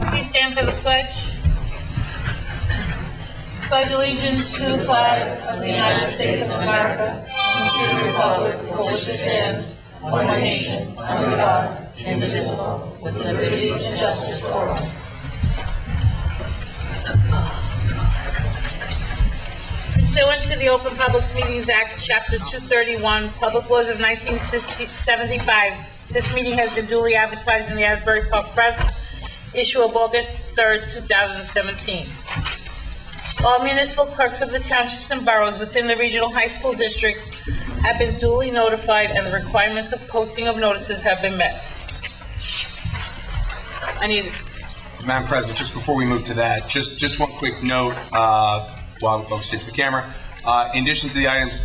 Please stand for the pledge. Pledge allegiance to the flag of the United States of America and to the republic for which it stands, one nation, under God, indivisible, with liberty and justice for all. Pursuant to the Open Public Meetings Act, Chapter 231, Public Laws of 1975, this meeting has been duly advertised in the Asbury Park Press, issue of August 3rd, 2017. All municipal clerks of the townships and boroughs within the Regional High School District have been duly notified, and the requirements of posting of notices have been met. Madam President, just before we move to that, just one quick note while I'm focusing to the camera. In addition to the items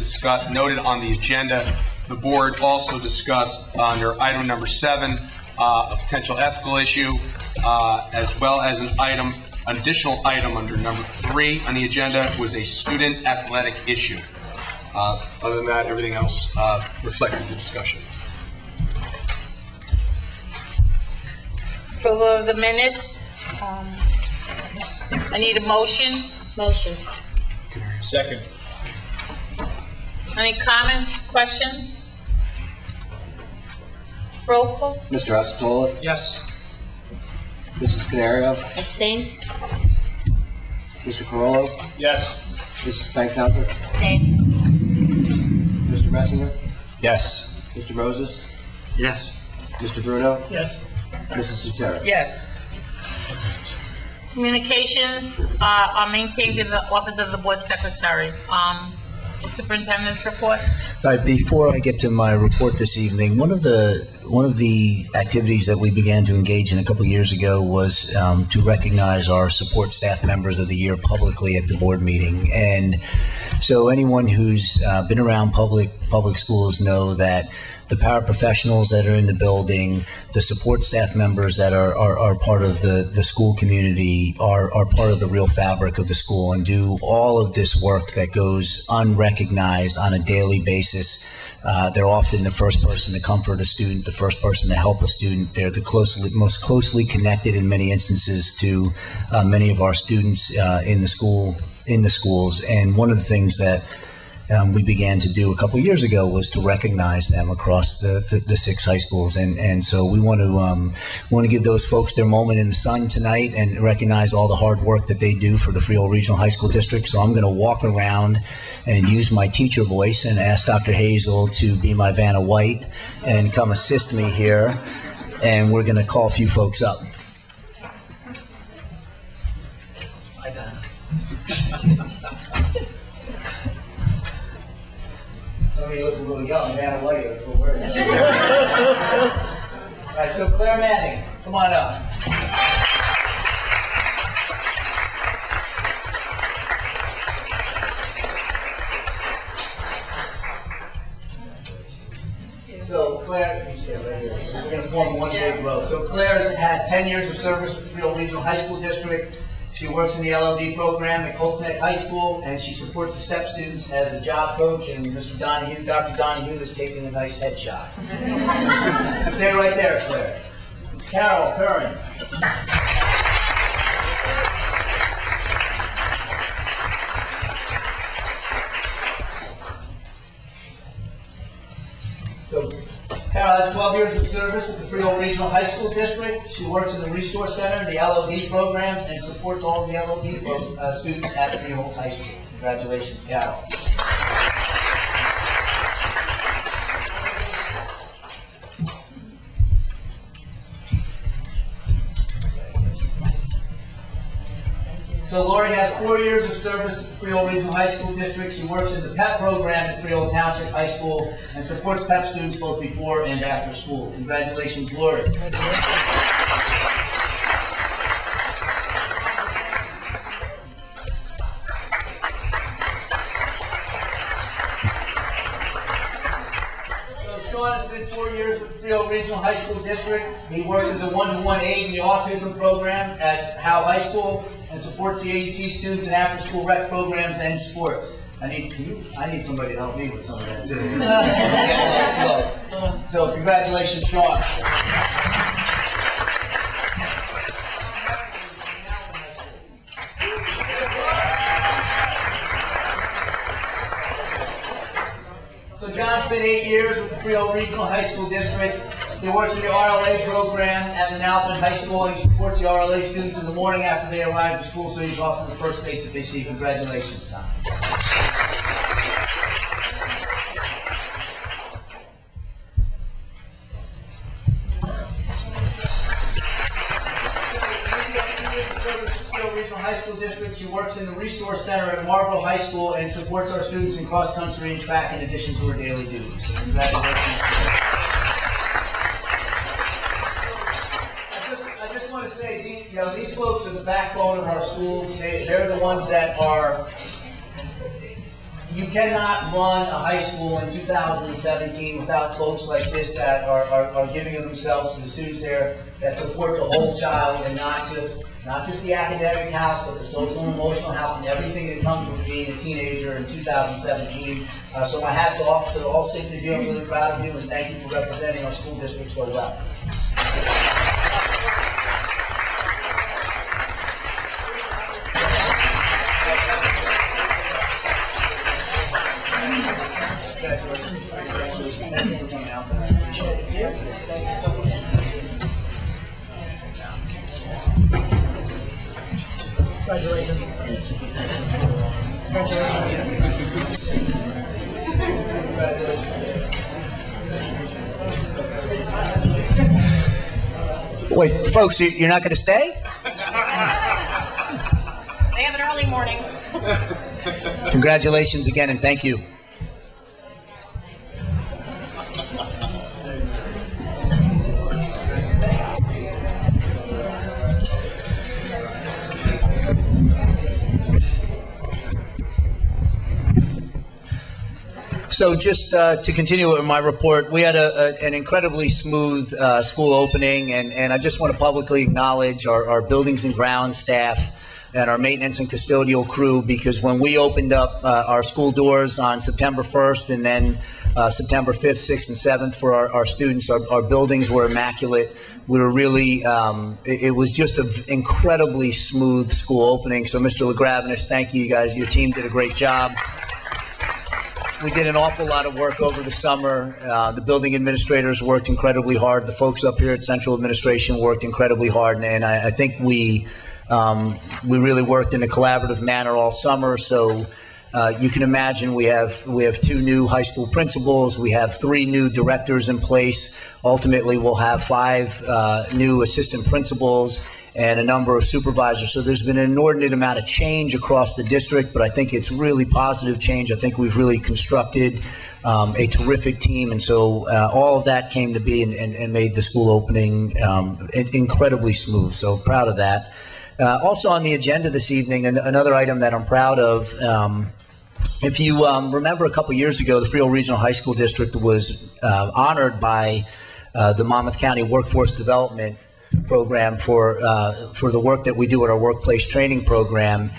noted on the agenda, the board also discussed under item number 7 a potential ethical issue, as well as an additional item under number 3 on the agenda was a student athletic issue. Other than that, everything else reflected the discussion. Approval of the minutes. I need a motion. Motion. Second. Any comments, questions? Roll call. Mr. Asatola? Yes. Mrs. Canario? Abstain. Mr. Carollo? Yes. Mrs. Fankhauser? Abstain. Mr. Messinger? Yes. Mr. Moses? Yes. Mr. Bruno? Yes. Mrs. Sutera? Yes. Communications are maintained in the office of the board secretary. Superintendent's report. All right, before I get to my report this evening, one of the activities that we began to engage in a couple years ago was to recognize our support staff members of the year publicly at the board meeting. And so anyone who's been around public schools know that the paraprofessionals that are in the building, the support staff members that are part of the school community are part of the real fabric of the school and do all of this work that goes unrecognized on a daily basis. They're often the first person to comfort a student, the first person to help a student. They're the most closely connected in many instances to many of our students in the schools. And one of the things that we began to do a couple years ago was to recognize them across the 6 high schools, and so we want to give those folks their moment in the sun tonight and recognize all the hard work that they do for the Freehold Regional High School District. So I'm going to walk around and use my teacher voice and ask Dr. Hazel to be my Vanna White and come assist me here, and we're going to call a few folks up. Somebody look a little young, Vanna White, that's what we're saying. All right, so Claire Manning, come on up. So Claire, let me stand right here. We're going to form one big row. So Claire's had 10 years of service with the Freehold Regional High School District. She works in the LLD program at Colts Neck High School, and she supports the STEP students as a job coach. And Mr. Donahue, Dr. Donahue, is taking a nice headshot. Stay right there, Claire. Carol Curran. So Carol has 12 years of service at the Freehold Regional High School District. She works in the Resource Center, the LOD programs, and supports all of the LOD students at Freehold High School. Congratulations, Carol. So Lori has 4 years of service at the Freehold Regional High School District. She works in the PEP program at Freehold Township High School and supports PEP students both before and after school. Congratulations, Lori. Sean has been 4 years with the Freehold Regional High School District. He works as a one-to-one aide in the autism program at Howe High School. and supports the AUT students in after-school rec programs and sports. I need somebody to help me with some of that too. So congratulations, Sean. So John's been 8 years with the Freehold Regional High School District. He works in the RLA program at Manalapan High School, and he supports the RLA students in the morning after they arrive at school, so he's often the first face that they see. Congratulations, John. Regional High School District. She works in the Resource Center at Marlboro High School and supports our students in cross country and track in addition to her daily duties. So congratulations. I just want to say, these folks are the backbone of our schools. They're the ones that are. You cannot run a high school in 2017 without folks like this that are giving of themselves to the students there, that support the whole child and not just the academic house, but the social and emotional house and everything that comes with being a teenager in 2017. So my hat's off to all 6 of you. I'm really proud of you, and thank you for representing our school district so well. Thank you for coming out tonight. I appreciate it. Thank you so much. Congratulations. Wait, folks, you're not going to stay? They have an early morning. Congratulations again, and thank you. So just to continue with my report, we had an incredibly smooth school opening, and I just want to publicly acknowledge our buildings and grounds staff and our maintenance and custodial crew, because when we opened up our school doors on September 1st and then September 5th, 6th, and 7th for our students, our buildings were immaculate. We were really, it was just an incredibly smooth school opening. So Mr. LaGravinis, thank you guys. Your team did a great job. We did an awful lot of work over the summer. The building administrators worked incredibly hard. The folks up here at Central Administration worked incredibly hard, and I think we really worked in a collaborative manner all summer. So you can imagine we have 2 new high school principals. We have 3 new directors in place. Ultimately, we'll have 5 new assistant principals and a number of supervisors. So there's been an inordinate amount of change across the district, but I think it's really positive change. I think we've really constructed a terrific team, and so all of that came to be and made the school opening incredibly smooth. So proud of that. Also on the agenda this evening, another item that I'm proud of. If you remember a couple years ago, the Freehold Regional High School District was honored by the Monmouth County Workforce Development Program for the work that we do at our workplace training program,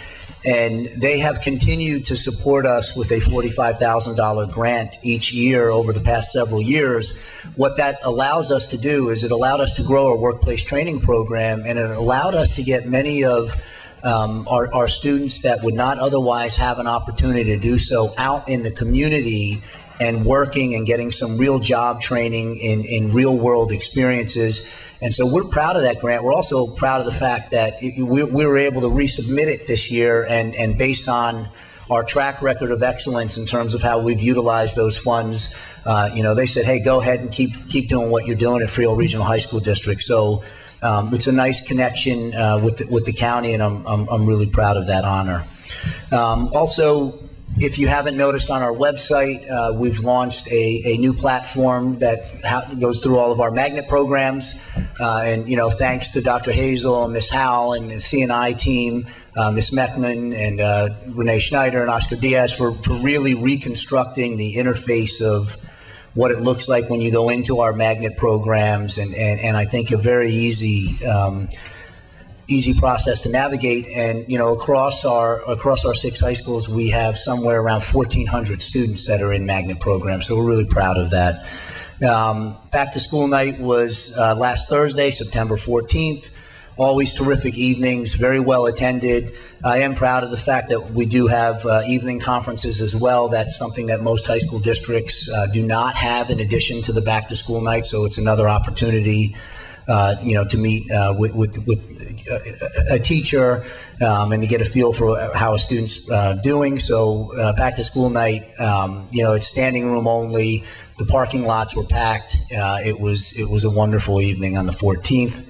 and they have continued to support us with a $45,000 grant each year over the past several years. What that allows us to do is it allowed us to grow our workplace training program, and it allowed us to get many of our students that would not otherwise have an opportunity to do so out in the community and working and getting some real job training in real world experiences. And so we're proud of that grant. We're also proud of the fact that we were able to resubmit it this year, and based on our track record of excellence in terms of how we've utilized those funds, they said, hey, go ahead and keep doing what you're doing at Freehold Regional High School District. So it's a nice connection with the county, and I'm really proud of that honor. Also, if you haven't noticed on our website, we've launched a new platform that goes through all of our magnet programs. And thanks to Dr. Hazel and Ms. Howell and the CNI team, Ms. Meckman and Renee Schneider and Oscar Diaz for really reconstructing the interface of what it looks like when you go into our magnet programs, and I think a very easy easy process to navigate. And, across our 6 high schools, we have somewhere around 1,400 students that are in magnet programs. So we're really proud of that. Back to school night was last Thursday, September 14th. Always terrific evenings, very well attended. I am proud of the fact that we do have evening conferences as well. That's something that most high school districts do not have in addition to the back to school night. So it's another opportunity, to meet with a teacher and to get a feel for how a student's doing. So back to school night, it's standing room only. The parking lots were packed. It was a wonderful evening on the 14th.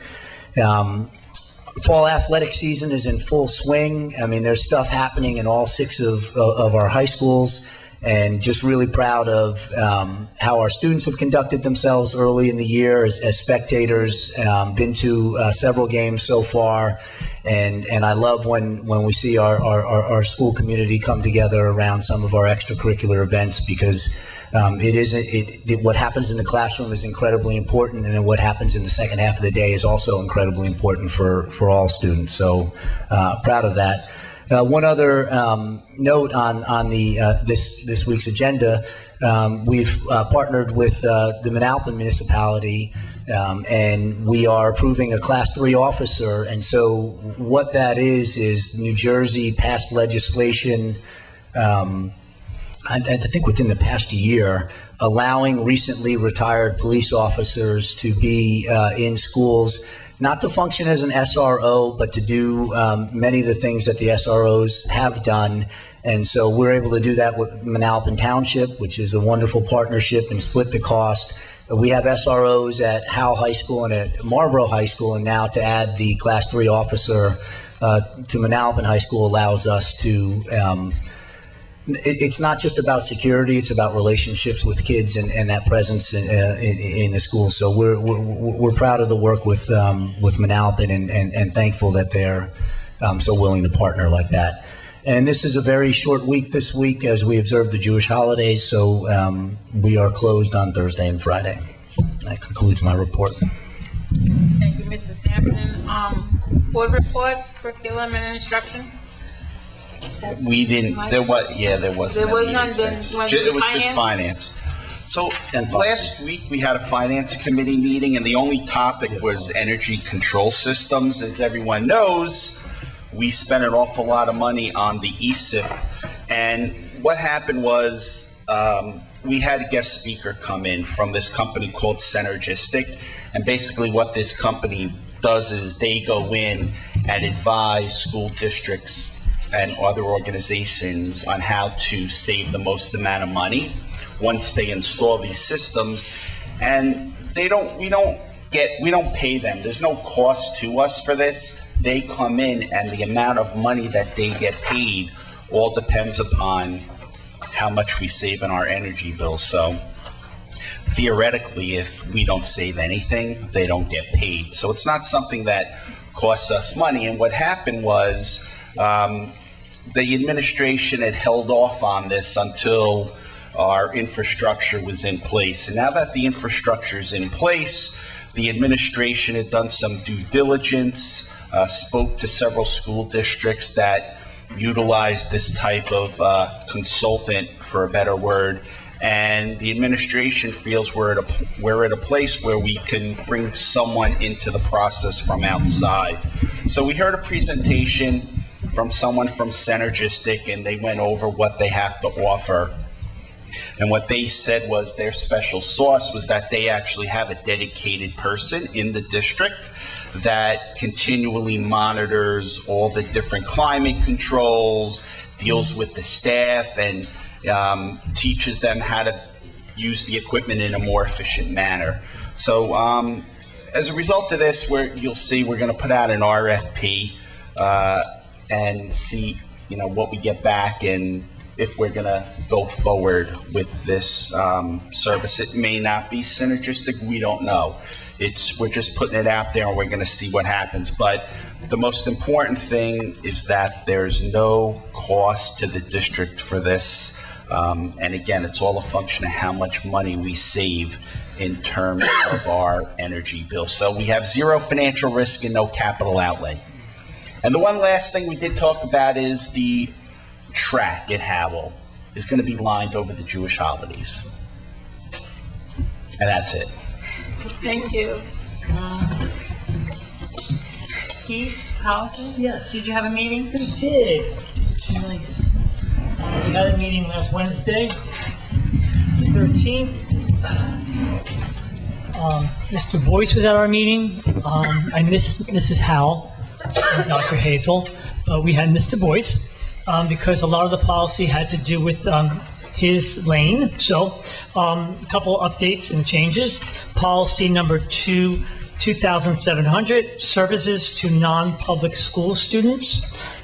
Fall athletic season is in full swing. I mean, there's stuff happening in all 6 of our high schools, and just really proud of how our students have conducted themselves early in the year as spectators. Been to several games so far, and I love when we see our school community come together around some of our extracurricular events, because what happens in the classroom is incredibly important, and then what happens in the second half of the day is also incredibly important for all students. So proud of that. One other note on the this week's agenda, we've partnered with the Manalapan municipality, and we are approving a Class 3 officer. And so what that is New Jersey passed legislation, I think within the past year, allowing recently retired police officers to be in schools, not to function as an SRO, but to do many of the things that the SROs have done. And so we're able to do that with Manalapan Township, which is a wonderful partnership, and split the cost. We have SROs at Howell High School and at Marlboro High School, and now to add the Class 3 officer to Manalapan High School allows us to it's not just about security; it's about relationships with kids and that presence in the school. So we're proud of the work with Manalapan and thankful that they're so willing to partner like that. And this is a very short week this week as we observe the Jewish holidays. So we are closed on Thursday and Friday. That concludes my report. Thank you, Mr. Sampson. Board reports, curriculum and instruction. We didn't, there was none. It was just finance. So last week we had a finance committee meeting, and the only topic was energy control systems. As everyone knows, we spent an awful lot of money on the ESIP, and what happened was we had a guest speaker come in from this company called Synergistic, and basically what this company does is they go in and advise school districts and other organizations on how to save the most amount of money once they install these systems. And we don't pay them. There's no cost to us for this. They come in, and the amount of money that they get paid all depends upon how much we save in our energy bill. So theoretically, if we don't save anything, they don't get paid. So it's not something that costs us money. And what happened was the administration had held off on this until our infrastructure was in place. And now that the infrastructure is in place, the administration had done some due diligence, spoke to several school districts that utilize this type of consultant, for a better word, and the administration feels we're at a place where we can bring someone into the process from outside. So we heard a presentation from someone from Synergistic, and they went over what they have to offer. And what they said was their special sauce was that they actually have a dedicated person in the district that continually monitors all the different climate controls, deals with the staff, and teaches them how to use the equipment in a more efficient manner. So as a result of this, you'll see we're going to put out an RFP and see what we get back, and if we're going to go forward with this service. It may not be synergistic, we don't know. We're just putting it out there, and we're going to see what happens. But the most important thing is that there's no cost to the district for this. And again, it's all a function of how much money we save in terms of our energy bill. So we have zero financial risk and no capital outlay. And the one last thing we did talk about is the track at Howell is going to be lined over the Jewish holidays. And that's it. Thank you. Keith, Allison? Yes. Did you have a meeting? We did. Nice. We had a meeting last Wednesday, the 13th. Mr. Boyce was at our meeting. I missed Mrs. Howell and Dr. Hazel, but we had Mr. Boyce because a lot of the policy had to do with his lane. So a couple updates and changes. Policy number 2700, services to non-public school students.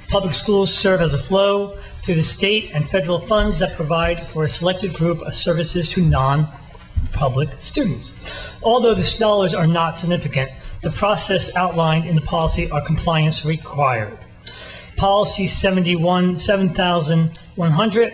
Public schools serve as a flow through the state and federal funds that provide for a selected group of services to non-public students. Although the dollars are not significant, the process outlined in the policy are compliance required. Policy 7100,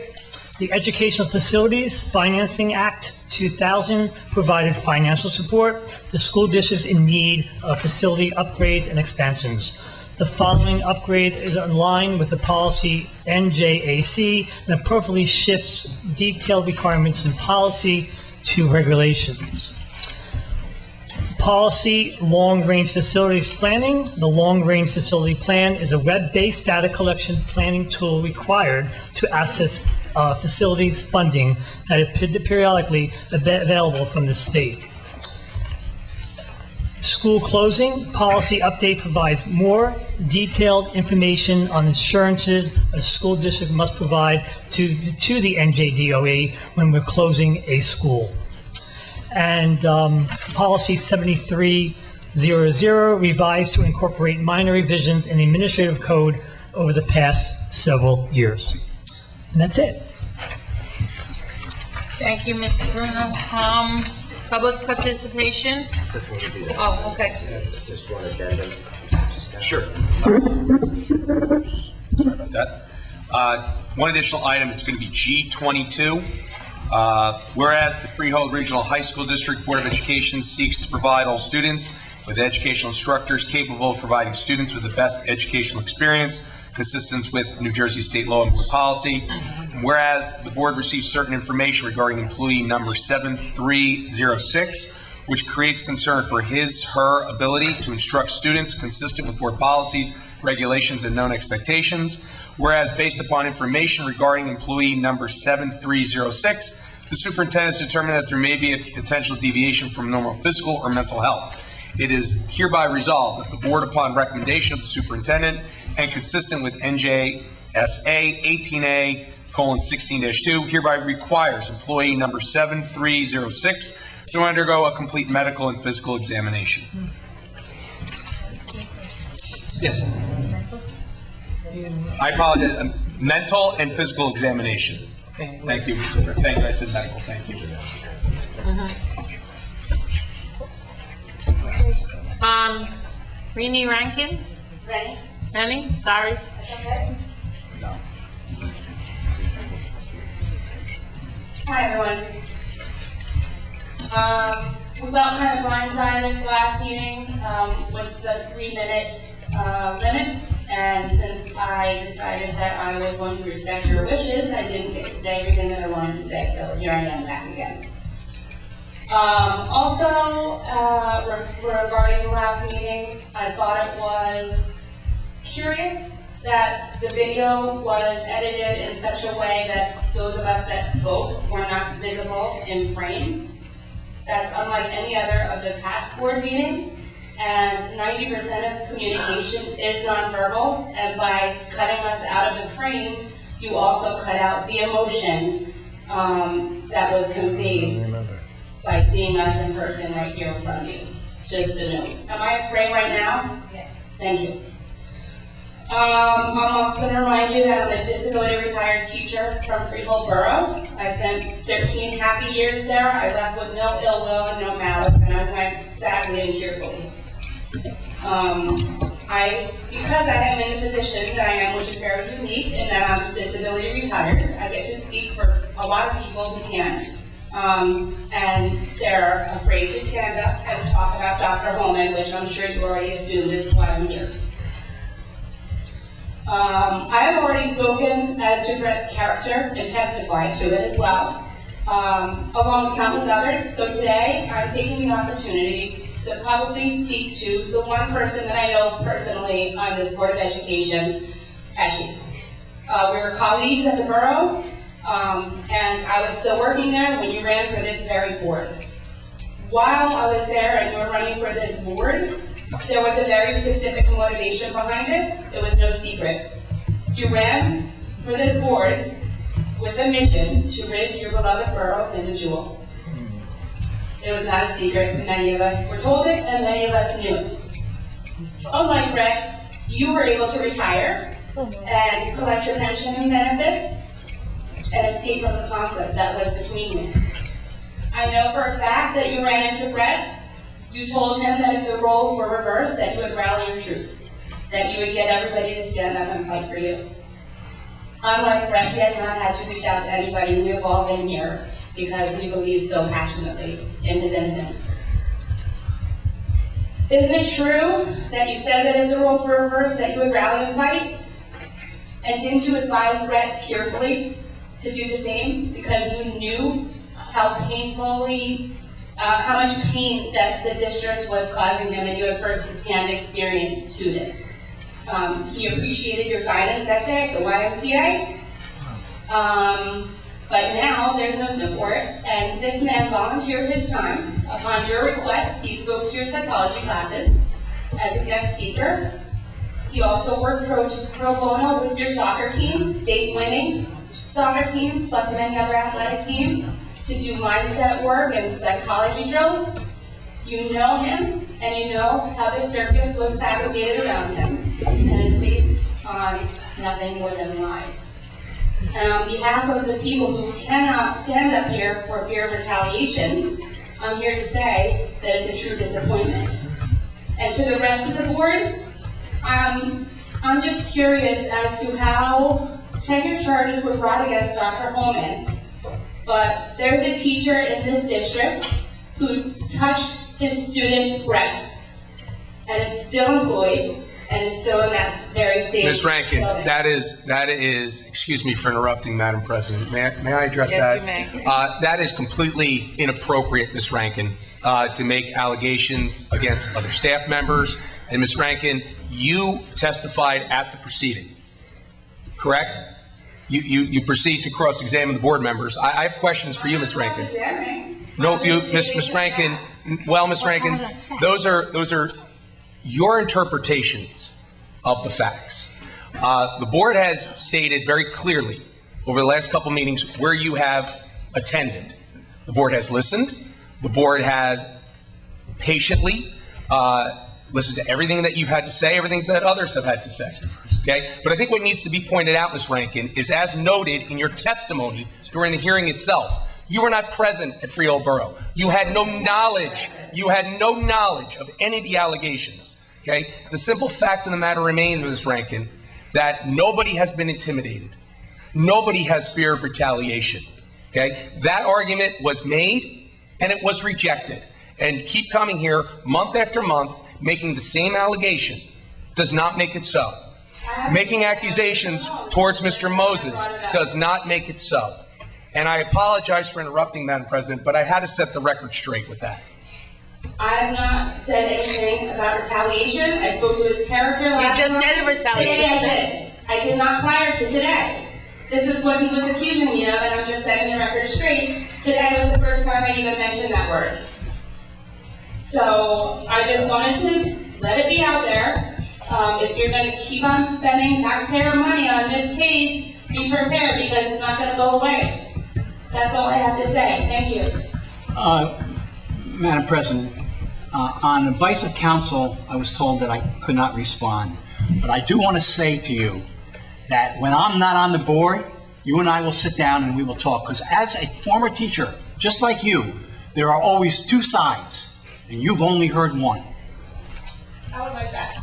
the Educational Facilities Financing Act 2000 provided financial support to school districts in need of facility upgrades and expansions. The following upgrades is in line with the policy NJAC and appropriately shifts detailed requirements from policy to regulations. Policy Long-Range Facilities Planning. The Long-Range Facility Plan is a web-based data collection planning tool required to access facilities funding that is periodically available from the state. School closing policy update provides more detailed information on insurances a school district must provide to the NJDOE when we're closing a school. And policy 7300 revised to incorporate minor revisions in the administrative code over the past several years. And that's it. Thank you, Mr. Bruno. Public participation? Oh, okay. Just one addendum. Sure. Sorry about that. One additional item, it's going to be G22. Whereas the Freehold Regional High School District Board of Education seeks to provide all students with educational instructors capable of providing students with the best educational experience, consistent with New Jersey state law and board policy. Whereas the board received certain information regarding employee number 7306, which creates concern for her ability to instruct students consistent with board policies, regulations, and known expectations. Whereas based upon information regarding employee number 7306, the superintendent has determined that there may be a potential deviation from normal physical or mental health. It is hereby resolved that the board, upon recommendation of the superintendent and consistent with NJSA 18A:16-2, hereby requires employee number 7306 to undergo a complete medical and physical examination. Yes. I apologize. Mental and physical examination. Thank you. Thank you. I said medical. Thank you. Rini Rankin? Rennie? Sorry. No. Hi, everyone. We felt kind of blindsided last meeting with the 3-minute limit, and since I decided that I was going to respect your wishes, I didn't get to say everything that I wanted to say, so here I am back again. Also, regarding the last meeting, I thought it was curious that the video was edited in such a way that those of us that spoke were not visible in frame. That's unlike any other of the past board meetings, and 90% of communication is nonverbal, and by cutting us out of the frame, you also cut out the emotion that was conveyed by seeing us in person right here in front of you. Just a note. Am I in frame right now? Yes. Thank you. I'm also going to remind you that I'm a disability retired teacher from Freehold Borough. I spent 13 happy years there. I left with no ill will and no malice, and I went sadly and cheerfully. Because I am in the position that I am, which is very unique, in that I'm disability retired, I get to speak for a lot of people who can't. And they're afraid to stand up and talk about Dr. Holman, which I'm sure you already assumed is why I'm here. I have already spoken as to Brett's character and testified to it as well, along with countless others. So today, I'm taking the opportunity to publicly speak to the one person that I know personally on this Board of Education, Pesci. We were colleagues at the borough, and I was still working there when you ran for this very board. While I was there and you were running for this board, there was a very specific motivation behind it. It was no secret. You ran for this board with a mission to rid your beloved borough of the jewel. It was not a secret. Many of us were told it, and many of us knew it. Unlike Brett, you were able to retire and collect your pension and benefits and escape from the conflict that was between you. I know for a fact that you ran into Brett. You told him that if the roles were reversed, that you would rally your troops, that you would get everybody to stand up and fight for you. Unlike Brett, he has not had to reach out to anybody. We have all been here because we believe so passionately in his innocence. Isn't it true that you said that if the roles were reversed, that you would rally and fight? And didn't you advise Brett tearfully to do the same because you knew how much pain that the district was causing him, and you had first-hand experience to this. He appreciated your guidance that day at the YMCA, but now there's no support, and this man volunteered his time. Upon your request, he spoke to your psychology classes as a guest speaker. He also worked pro bono with your soccer team, state-winning soccer teams, plus many other athletic teams, to do mindset work and psychology drills. You know him, and you know how this circus was fabricated around him, and it's based on nothing more than lies. And on behalf of the people who cannot stand up here for fear of retaliation, I'm here to say that it's a true disappointment. And to the rest of the board, I'm just curious as to how tenure charges were brought against Dr. Holman. But there's a teacher in this district who touched his students' breasts and is still employed and is still in that very state. Ms. Rankin, building. that is, excuse me for interrupting, Madam President. May I address Yes, that? you may. That is completely inappropriate, Ms. Rankin, to make allegations against other staff members. And Ms. Rankin, you testified at the proceeding, correct? You proceed to cross-examine the board members. I have questions for you, Ms. Rankin. No, Ms. Rankin. Well, Ms. Rankin, those are your interpretations of the facts. The board has stated very clearly over the last couple meetings where you have attended. The board has listened. The board has patiently listened to everything that you've had to say, everything that others have had to say. Okay? But I think what needs to be pointed out, Ms. Rankin, is as noted in your testimony during the hearing itself, you were not present at Freehold Borough. You had no knowledge. You had no knowledge of any of the allegations. Okay? The simple fact of the matter remains, Ms. Rankin, that nobody has been intimidated. Nobody has fear of retaliation. Okay? That argument was made and it was rejected. And keep coming here month after month, making the same allegation does not make it so. Making accusations towards Mr. Moses does not make it so. And I apologize for interrupting, Madam President, but I had to set the record straight with that. I have not said anything about retaliation. I spoke to his character last just month. said retaliation. Today I did not prior to today. This is what he was accusing me of, and I'm just setting the record straight. Today was the first time I even mentioned that word. So I just wanted to let it be out there. If you're going to keep on spending taxpayer money on this case, be prepared because it's not going to go away. That's all I have to say. Thank you. Madam President, on advice of counsel, I was told that I could not respond. But I do want to say to you that when I'm not on the board, you and I will sit down and we will talk. Because as a former teacher, just like you, there are always two sides, and you've only heard one. I would like that.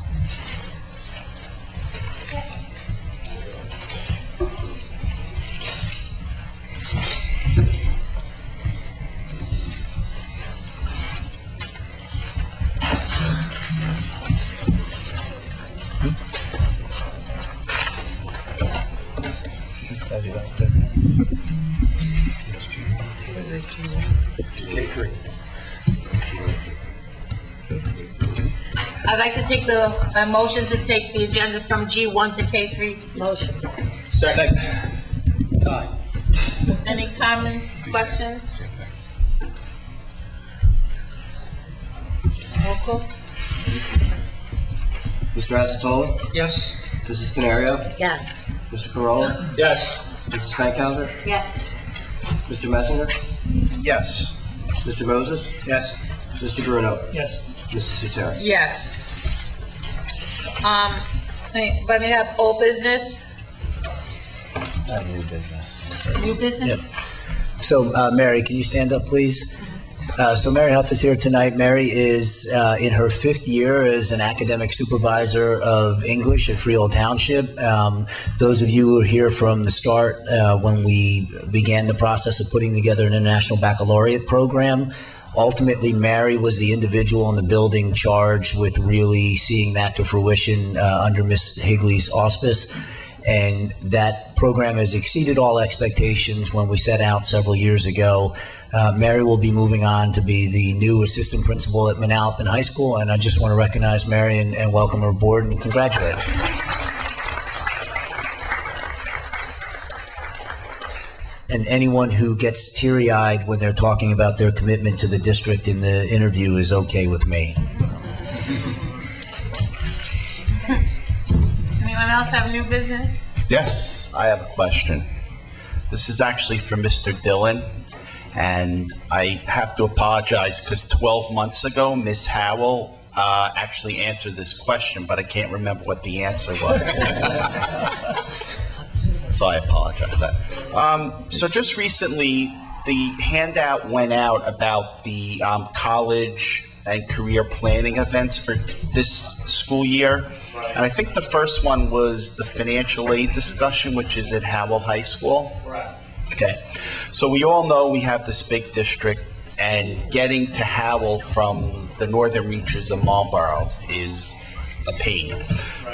I'd like to take the, motion to take the agenda from G1 to K3. Motion. Second. Any comments, questions? Roll call? Mr. Acetola? Yes. Mrs. Canario? Yes. Mr. Corolla? Yes. Mrs. Fankhauser? Yes. Mr. Messinger? Yes. Mr. Moses? Yes. Mr. Bruno? Yes. Mrs. Soter? Yes. Anybody have old business? New business. New business? So, Mary, can you stand up, please? So Mary Huff is here tonight. Mary is in her 5th year as an academic supervisor of English at Freehold Township. Those of you who are here from the start, when we began the process of putting together an international baccalaureate program, ultimately Mary was the individual in the building charged with really seeing that to fruition under Miss Higley's auspice. And that program has exceeded all expectations when we set out several years ago. Mary will be moving on to be the new assistant principal at Manalapan High School, and I just want to recognize Mary and welcome her aboard and congratulate her. And anyone who gets teary-eyed when they're talking about their commitment to the district in the interview is okay with me. Anyone else have new business? Yes, I have a question. This is actually for Mr. Dillon, and I have to apologize because 12 months ago, Ms. Howell actually answered this question, but I can't remember what the answer was. So I apologize for that. So just recently, the handout went out about the college and career planning events for this school year. And I think the first one was the financial aid discussion, which is at Howell High School. Correct. Okay. So we all know we have this big district, and getting to Howell from the northern reaches of Marlborough is a pain.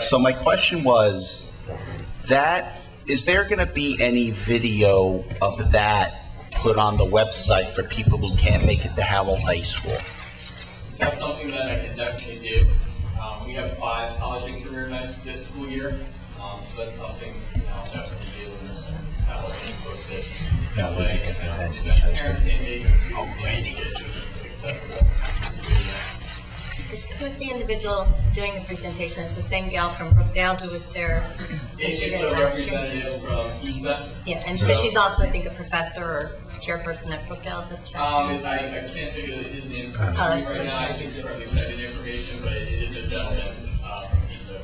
So my question was, is there going to be any video of that put on the website for people who can't make it to Howell High School? That's something that I can definitely do. We have 5 college and career events this school year, so that's something I'll definitely do and have a link posted. That way, parents can make Who's the individual doing the presentation? It's the same gal from Brookdale who was there. It's a representative from ESA. Yeah, and she's also, I think, a professor or chairperson at Brookdale. Is that I can't figure his name that's right now. I think it's already cited information, but it is a gentleman from ESA.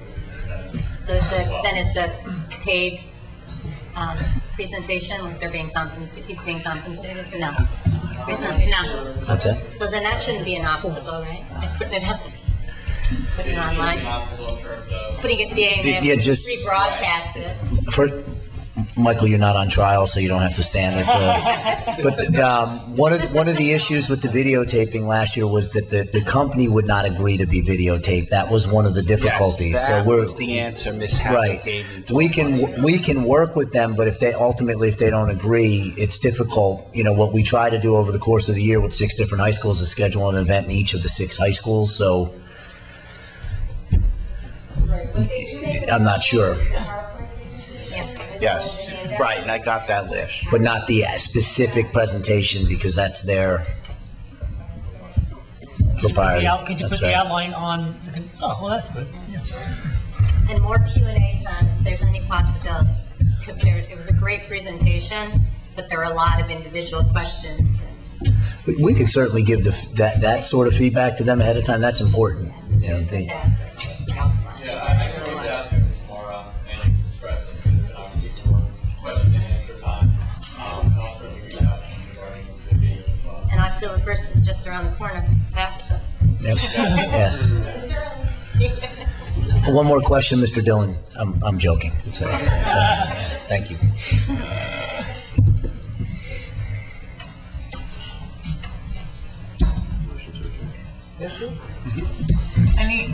So it's a paid presentation, like they're being compensated, he's being compensated? No. No. That's it? So then that shouldn't be an obstacle, right? Like putting it up, putting it online, putting it being there, Yeah, just- rebroadcast it. Michael, you're not on trial, so you don't have to stand at the. But one of the issues with the videotaping last year was that the company would not agree to be videotaped. That was one of the difficulties. Yes, that was the answer Ms. Howell gave me. We can work with them, but if they don't agree, it's difficult. You know, what we try to do over the course of the year with 6 different high schools is schedule an event in each of the 6 high schools. So I'm not sure. Yes, right, and I got that list. But not the specific presentation because that's their proprietary. Could you put the outline on? Oh, well, that's good. Yeah. And more Q&A time if there's any possibility, because it was a great presentation, but there are a lot of individual questions. We could certainly give that sort of feedback to them ahead of time. That's important. You know, I can reach out to him tomorrow and express interest in obviously more questions and answer time. And also reach out to him regarding the video as well. And October 1st is just around the corner. Fast. Yes. One more question, Mr. Dillon. I'm joking. Thank you.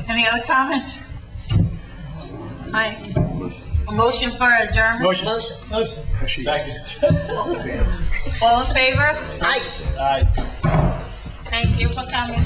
Any other comments? Aye. A motion for adjournment? Motion. Second. All in favor? Aye. Thank you for coming.